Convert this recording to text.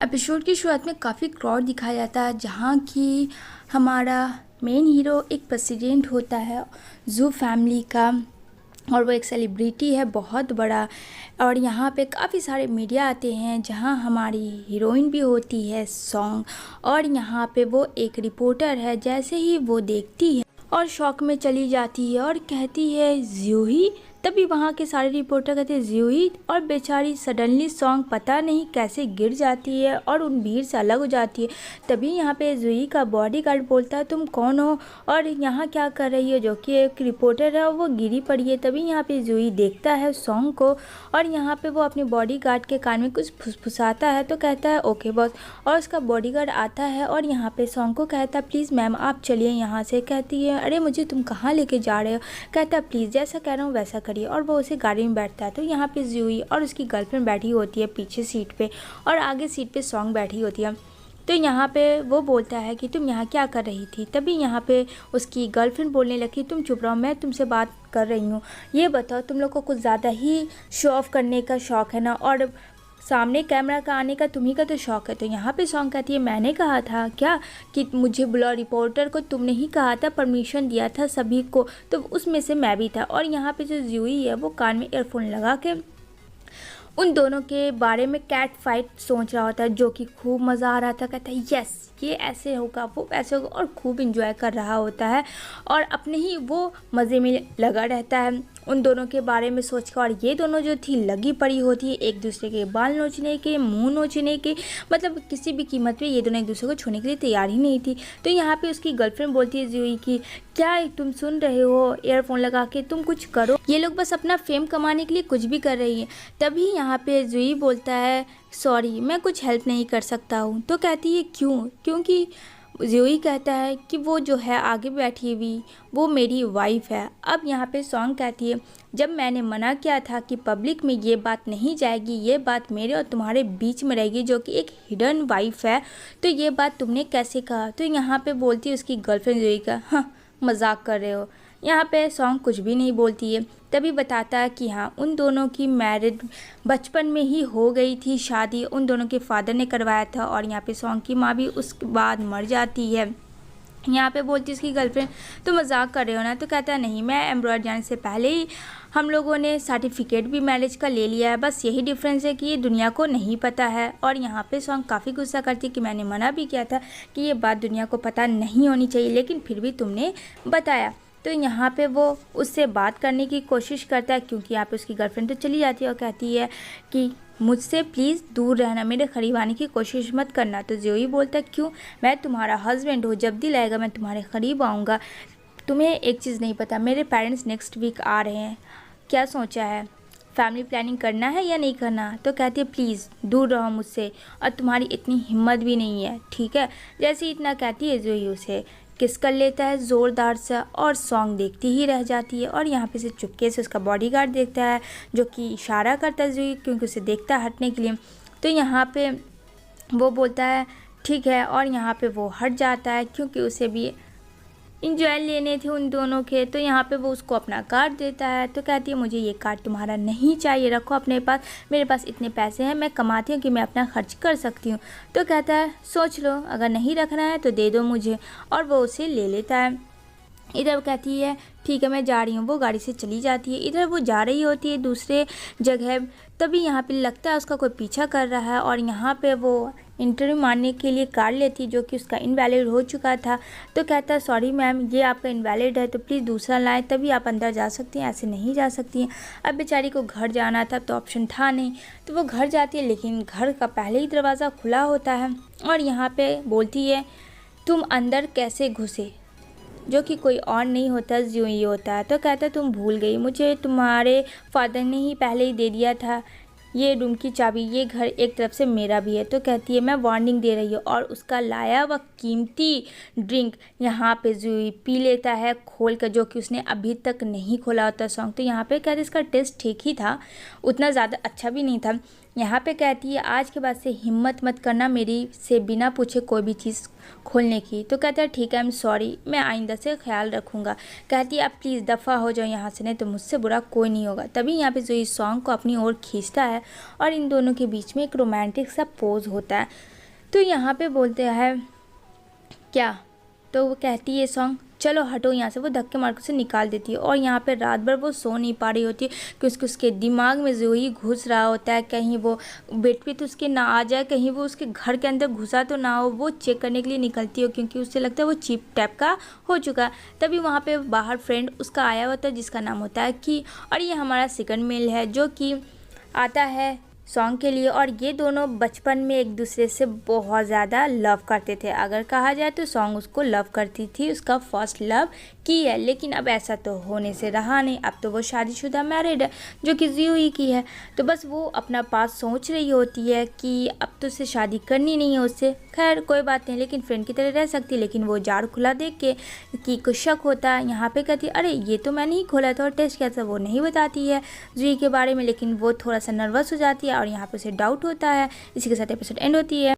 Episode की शुरुआत में काफ़ी क्राउड दिखाया जाता है जहाँ की हमारा मेन हीरो एक प्रेसिडेंट होता है जू फैमिली का। और वो एक सेलिब्रिटी है बहुत बड़ा। और यहाँ पे काफ़ी सारे मीडिया आते हैं जहाँ हमारी हीरोइन भी होती है सॉन्ग। और यहाँ पे वो एक रिपोर्टर है, जैसे ही वो देखती है और शॉक में चली जाती है और कहती है जूही। तभी वहाँ के सारे रिपोर्टर कहते हैं जूही, और बेचारी सडनली सॉन्ग पता नहीं कैसे गिर जाती है और उन भीड़ से अलग हो जाती है। तभी यहाँ पे जूही का बॉडीगार्ड बोलता है तुम कौन हो और यहाँ क्या कर रही हो, जो कि एक रिपोर्टर है वो गिरी पड़ी है। तभी यहाँ पे जूही देखता है सॉन्ग को और यहाँ पे वो अपने बॉडीगार्ड के कान में कुछ फुसफुसाता है तो कहता है ओके बॉस। और उसका बॉडीगार्ड आता है और यहाँ पे सॉन्ग को कहता है प्लीज़ मैम आप चलिए यहाँ से। कहती है अरे मुझे तुम कहाँ लेके जा रहे हो। कहता है प्लीज़ जैसा कह रहा हूँ वैसा करिए। और वो उसे गाड़ी में बैठता है तो यहाँ पे जूही और उसकी गर्लफ्रेंड बैठी होती है पीछे सीट पे और आगे सीट पे सॉन्ग बैठी होती है। तो यहाँ पे वो बोलता है कि तुम यहाँ क्या कर रही थी। तभी यहाँ पे उसकी गर्लफ्रेंड बोलने लगी तुम चुप रहो, मैं तुमसे बात कर रही हूँ। ये बताओ तुम लोग को कुछ ज़्यादा ही शो ऑफ करने का शौक़ है ना, और सामने कैमरा का आने का तुम्ही का तो शौक़ है। तो यहाँ पे सॉन्ग कहती है मैंने कहा था क्या कि मुझे बुलाओ, रिपोर्टर को तुमने ही कहा था, परमिशन दिया था सभी को, तो उसमें से मैं भी था। और यहाँ पे जो जूही है वो कान में ईयरफोन लगा के उन दोनों के बारे में कैट फाइट सोच रहा होता है, जो कि खूब मज़ा आ रहा था। कहता है यस ये ऐसे होगा वो ऐसे होगा, और खूब इंजॉय कर रहा होता है और अपने ही वो मज़े में लगा रहता है उन दोनों के बारे में सोच कर। और ये दोनों जो थी लगी पड़ी होती है एक दूसरे के बाल नोचने के, मुंह नोचने के, मतलब किसी भी कीमत पे ये दोनों एक दूसरे को छूने के लिए तैयार ही नहीं थी। तो यहाँ पे उसकी गर्लफ्रेंड बोलती है जूही की क्या तुम सुन रहे हो ईयरफोन लगा के, तुम कुछ करो, ये लोग बस अपना फेम कमाने के लिए कुछ भी कर रही है। तभी यहाँ पे जूही बोलता है सॉरी मैं कुछ हेल्प नहीं कर सकता हूँ। तो कहती है क्यों, क्योंकि जूही कहता है कि वो जो है आगे बैठी हुई वो मेरी वाइफ है। अब यहाँ पे सॉन्ग कहती है जब मैंने मना किया था कि पब्लिक में ये बात नहीं जाएगी, ये बात मेरे और तुम्हारे बीच में रहेगी जो कि एक हिडन वाइफ है, तो ये बात तुमने कैसे कहा। तो यहाँ पे बोलती है उसकी गर्लफ्रेंड जूही का हाँ मजाक कर रहे हो। यहाँ पे सॉन्ग कुछ भी नहीं बोलती है। तभी बताता है कि हाँ उन दोनों की मैरिड बचपन में ही हो गई थी शादी, उन दोनों के फादर ने करवाया था। और यहाँ पे सॉन्ग की माँ भी उसके बाद मर जाती है। यहाँ पे बोलती है उसकी गर्लफ्रेंड तो मजाक कर रहे हो ना। तो कहता है नहीं, मैं एम्ब्रॉयड जाने से पहले ही हम लोगों ने सर्टिफिकेट भी मैरिज का ले लिया है, बस यही डिफरेंस है कि ये दुनिया को नहीं पता है। और यहाँ पे सॉन्ग काफ़ी गुस्सा करती है कि मैंने मना भी किया था कि ये बात दुनिया को पता नहीं होनी चाहिए, लेकिन फिर भी तुमने बताया। तो यहाँ पे वो उससे बात करने की कोशिश करता है, क्योंकि यहाँ पे उसकी गर्लफ्रेंड तो चली जाती है और कहती है कि मुझसे प्लीज़ दूर रहना, मेरे करीब आने की कोशिश मत करना। तो जूही बोलता है क्यों, मैं तुम्हारा हस्बैंड हूँ, जब दिल आएगा मैं तुम्हारे करीब आऊँगा। तुम्हें एक चीज़ नहीं पता, मेरे पेरेंट्स नेक्स्ट वीक आ रहे हैं, क्या सोचा है, फैमिली प्लानिंग करना है या नहीं करना। तो कहती है प्लीज़ दूर रहो मुझसे, और तुम्हारी इतनी हिम्मत भी नहीं है ठीक है। जैसे ही इतना कहती है जूही उसे किस कर लेता है ज़ोरदार सा, और सॉन्ग देखती ही रह जाती है। और यहाँ पे से चुपके से उसका बॉडीगार्ड देखता है जो कि इशारा करता है जूही, क्योंकि उसे देखता है हटने के लिए। तो यहाँ पे वो बोलता है ठीक है, और यहाँ पे वो हट जाता है क्योंकि उसे भी इंजॉय लेने थे उन दोनों के। तो यहाँ पे वो उसको अपना कार्ड देता है। तो कहती है मुझे ये कार्ड तुम्हारा नहीं चाहिए, रखो अपने पास, मेरे पास इतने पैसे हैं, मैं कमाती हूँ कि मैं अपना खर्च कर सकती हूँ। तो कहता है सोच लो, अगर नहीं रखना है तो दे दो मुझे, और वो उसे ले लेता है। इधर कहती है ठीक है मैं जा रही हूँ, वो गाड़ी से चली जाती है। इधर वो जा रही होती है दूसरे जगह। तभी यहाँ पे लगता है उसका कोई पीछा कर रहा है, और यहाँ पे वो इंटरव्यू मारने के लिए कार्ड लेती है जो कि उसका इनवैलिड हो चुका था। तो कहता है सॉरी मैम ये आपका इनवैलिड है, तो प्लीज़ दूसरा लाएं तभी आप अंदर जा सकती हैं, ऐसे नहीं जा सकती हैं। अब बेचारी को घर जाना था तो ऑप्शन था नहीं, तो वो घर जाती है, लेकिन घर का पहले ही दरवाज़ा खुला होता है। और यहाँ पर बोलती है तुम अंदर कैसे घुसे, जो कि कोई और नहीं होता जूही होता है। तो कहता तुम भूल गई, मुझे तुम्हारे फादर ने ही पहले ही दे दिया था ये रूम की चाबी, ये घर एक तरफ से मेरा भी है। तो कहती है मैं वार्निंग दे रही हूँ, और उसका लाया वह कीमती ड्रिंक यहाँ पे जूही पी लेता है खोल कर, जो कि उसने अभी तक नहीं खोला होता सॉन्ग। तो यहाँ पे कहते इसका टेस्ट ठीक ही था, उतना ज़्यादा अच्छा भी नहीं था। यहाँ पे कहती है आज के बाद से हिम्मत मत करना मेरी से बिना पूछे कोई भी चीज़ खोलने की। तो कहता है ठीक है, आई एम सॉरी, मैं आइंदा से ख्याल रखूँगा। कहती है आप प्लीज़ दफ़ा हो जाओ यहाँ से, नहीं तो मुझसे बुरा कोई नहीं होगा। तभी यहाँ पे जूही सॉन्ग को अपनी ओर खींचता है और इन दोनों के बीच में एक रोमांटिक सा पोज होता है। तो यहाँ पे बोलते हैं क्या, तो वो कहती है सॉन्ग चलो हटो यहाँ से, वो धक्के मार के उसे निकाल देती है। और यहाँ पे रात भर वो सो नहीं पा रही होती है क्योंकि उसके दिमाग में जूही घुस रहा होता है, कहीं वो बेड पे तो उसके ना आ जाए, कहीं वो उसके घर के अंदर घुसा तो ना हो। वो चेक करने के लिए निकलती हो क्योंकि उसे लगता है वो चीप टाइप का हो चुका है। तभी वहाँ पे बाहर फ्रेंड उसका आया होता है जिसका नाम होता है की, और ये हमारा सेकंड मेल है जो कि आता है सॉन्ग के लिए। और ये दोनों बचपन में एक दूसरे से बहुत ज़्यादा लव करते थे। अगर कहा जाए तो सॉन्ग उसको लव करती थी, उसका फर्स्ट लव की है। लेकिन अब ऐसा तो होने से रहा नहीं, अब तो वो शादीशुदा मैरिड है जो कि जूही की है। तो बस वो अपना पास सोच रही होती है कि अब तो उसे शादी करनी नहीं है उससे। खैर कोई बात नहीं, लेकिन फ्रेंड की तरह रह सकती है। लेकिन वो जार खुला देख के कि कुछ शक होता है। यहाँ पे कहती है अरे ये तो मैंने ही खोला था और टेस्ट किया था। वो नहीं बताती है जूही के बारे में, लेकिन वो थोड़ा सा नर्वस हो जाती है और यहाँ पे उसे डाउट होता है। इसी के साथ एपिसोड एंड होती है।